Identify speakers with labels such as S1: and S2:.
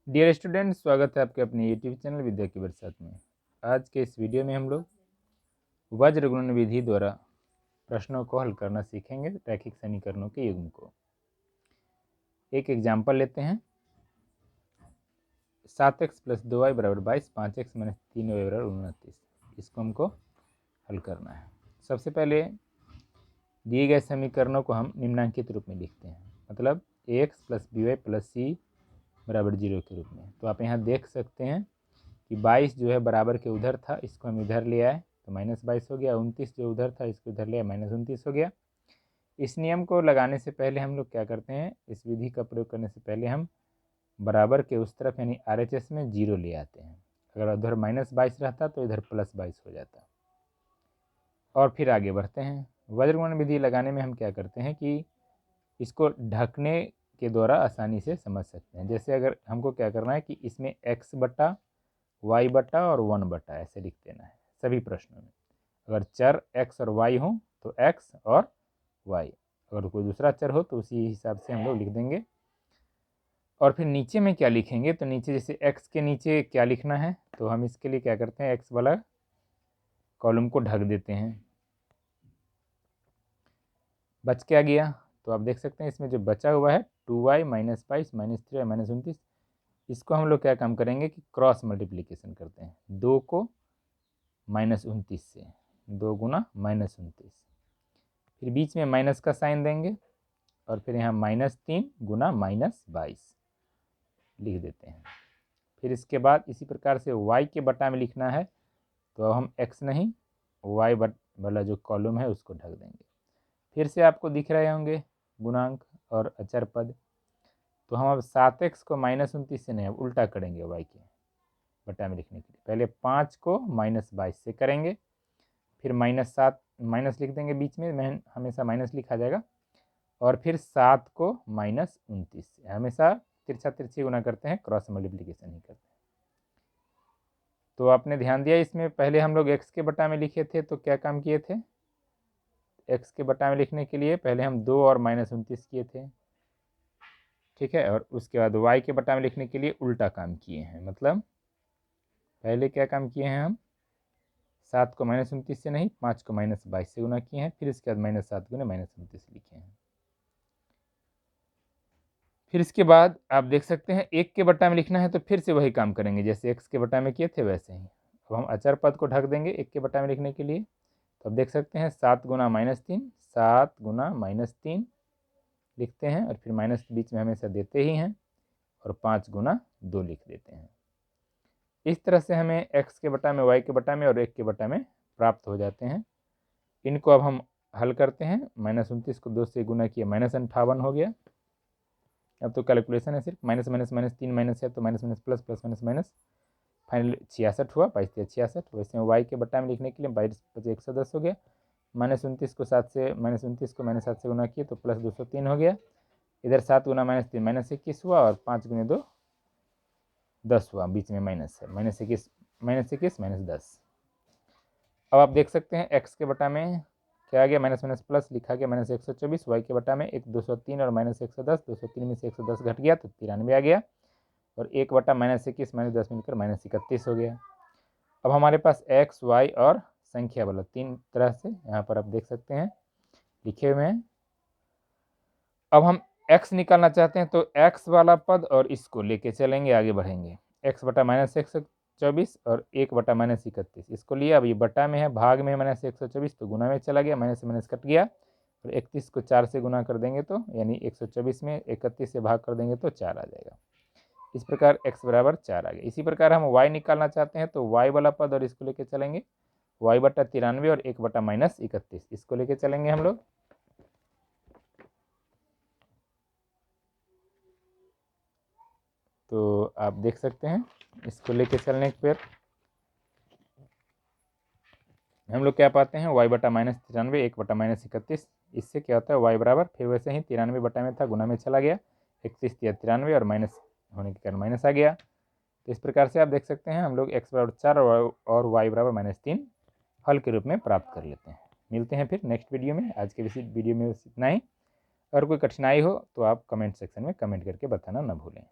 S1: Dear student, स्वागत है आपके अपने यूट्यूब चैनल विद्या की बरसात में। आज के इस वीडियो में हम लोग वज्र गुणन विधि द्वारा प्रश्नों को हल करना सीखेंगे, रैखिक समीकरणों के युग्म को। एक एग्जाम्पल लेते हैं। 7x + 2y = 22, 5x - 3y = 29। इसको हमको हल करना है। सबसे पहले दिए गए समीकरणों को हम निम्नांकित रूप में लिखते हैं, मतलब ax + by + c = 0 के रूप में। तो आप यहाँ देख सकते हैं कि 22 जो है बराबर के उधर था, इसको हम इधर ले आए तो -22 हो गया। 29 जो उधर था, इसको इधर ले आए, -29 हो गया। इस नियम को लगाने से पहले हम लोग क्या करते हैं, इस विधि का प्रयोग करने से पहले हम बराबर के उस तरफ यानी RHS में 0 ले आते हैं। अगर उधर -22 रहता तो इधर +22 हो जाता। और फिर आगे बढ़ते हैं। वज्रगुणन विधि लगाने में हम क्या करते हैं कि इसको ढकने के द्वारा आसानी से समझ सकते हैं। जैसे अगर हमको क्या करना है कि इसमें x बटा y बटा और 1 बटा ऐसे लिख देना है सभी प्रश्नों में। अगर चर x और y हो तो x और y, अगर कोई दूसरा चर हो तो उसी हिसाब से हम लोग लिख देंगे। और फिर नीचे में क्या लिखेंगे, तो नीचे जैसे x के नीचे क्या लिखना है, तो हम इसके लिए क्या करते हैं, x वाला कॉलम को ढक देते हैं। बच क्या गया, तो आप देख सकते हैं इसमें जो बचा हुआ है 2y - 22 - 3y - 29, इसको हम लोग क्या काम करेंगे कि क्रॉस मल्टीप्लिकेशन करते हैं। 2 को -29 से, 2 गुना -29, फिर बीच में माइनस का साइन देंगे और फिर यहाँ -3 गुना -22 लिख देते हैं। फिर इसके बाद इसी प्रकार से y के बटा में लिखना है, तो हम x नहीं y वाला जो कॉलम है उसको ढक देंगे। फिर से आपको दिख रहे होंगे गुणांक और अचर पद, तो हम अब 7x को -29 से नहीं, अब उल्टा करेंगे y के बटा में लिखने के लिए। पहले 5 को -22 से करेंगे, फिर -7 माइनस लिख देंगे, बीच में हमेशा माइनस लिखा जाएगा, और फिर 7 को -29 से। हमेशा तिरछा तिरछी गुना करते हैं, क्रॉस मल्टीप्लिकेशन ही करते हैं। तो आपने ध्यान दिया, इसमें पहले हम लोग x के बटा में लिखे थे, तो क्या काम किए थे, x के बटा में लिखने के लिए पहले हम 2 और -29 किए थे, ठीक है। और उसके बाद y के बटा में लिखने के लिए उल्टा काम किए हैं, मतलब पहले क्या काम किए हैं हम, 7 को -29 से नहीं, 5 को -22 से गुना किए हैं, फिर इसके बाद -7 गुना -29 लिखे हैं। फिर इसके बाद आप देख सकते हैं 1 के बटा में लिखना है, तो फिर से वही काम करेंगे जैसे x के बटा में किए थे वैसे ही। अब हम अचर पद को ढक देंगे 1 के बटा में लिखने के लिए, तो अब देख सकते हैं 7 गुना -3, 7 गुना -3 लिखते हैं, और फिर माइनस बीच में हमेशा देते ही हैं, और 5 गुना 2 लिख देते हैं। इस तरह से हमें x के बटा में, y के बटा में और 1 के बटा में प्राप्त हो जाते हैं। इनको अब हम हल करते हैं। -29 को 2 से गुना किया, -58 हो गया। अब तो कैलकुलेशन है सिर्फ, माइनस माइनस माइनस 3 माइनस है तो minus minus plus, plus minus minus, final 66 हुआ, 22 66। वैसे में y के बटा में लिखने के लिए 22 + 110 हो गया। -29 को 7 से, -29 को -7 से गुना किए तो प्लस 203 हो गया। इधर 7 गुना -3 -21 हुआ, और 5 गुने 2 10 हुआ, बीच में माइनस है, -21 -10। अब आप देख सकते हैं x के बटा में क्या आ गया, माइनस माइनस प्लस लिखा गया -124, y के बटा में 203 और -110, 203 में से 110 घट गया तो 93 आ गया, और 1 बटा -21 -10 मिलकर -31 हो गया। अब हमारे पास x, y और संख्या वाला 3 तरह से यहाँ पर आप देख सकते हैं लिखे हुए हैं। अब हम x निकालना चाहते हैं, तो x वाला पद और इसको लेके चलेंगे, आगे बढ़ेंगे। x बटा -124 और 1 बटा -31, इसको लिया। अब ये बटा में है, भाग में है -124, तो गुना में चला गया, माइनस से माइनस कट गया, और 31 को 4 से गुना कर देंगे तो, यानी 124 में 31 से भाग कर देंगे तो 4 आ जाएगा। इस प्रकार x बराबर 4 आ गया। इसी प्रकार हम y निकालना चाहते हैं, तो y वाला पद और इसको लेके चलेंगे, y बटा 93 और 1 बटा -31, इसको लेके चलेंगे हम लोग। तो आप देख सकते हैं इसको लेके चलने पर हम लोग क्या पाते हैं, y बटा -93, 1 बटा -31, इससे क्या होता है y बराबर, फिर वैसे ही 93 बटा में था, गुना में चला गया, 31 या 93 और माइनस होने के कारण माइनस आ गया। तो इस प्रकार से आप देख सकते हैं हम लोग x बराबर 4 और y बराबर -3 हल के रूप में प्राप्त कर लेते हैं। मिलते हैं फिर नेक्स्ट वीडियो में। आज के वीडियो में इतना ही। अगर कोई कठिनाई हो तो आप कमेंट सेक्शन में कमेंट करके बताना न भूलें।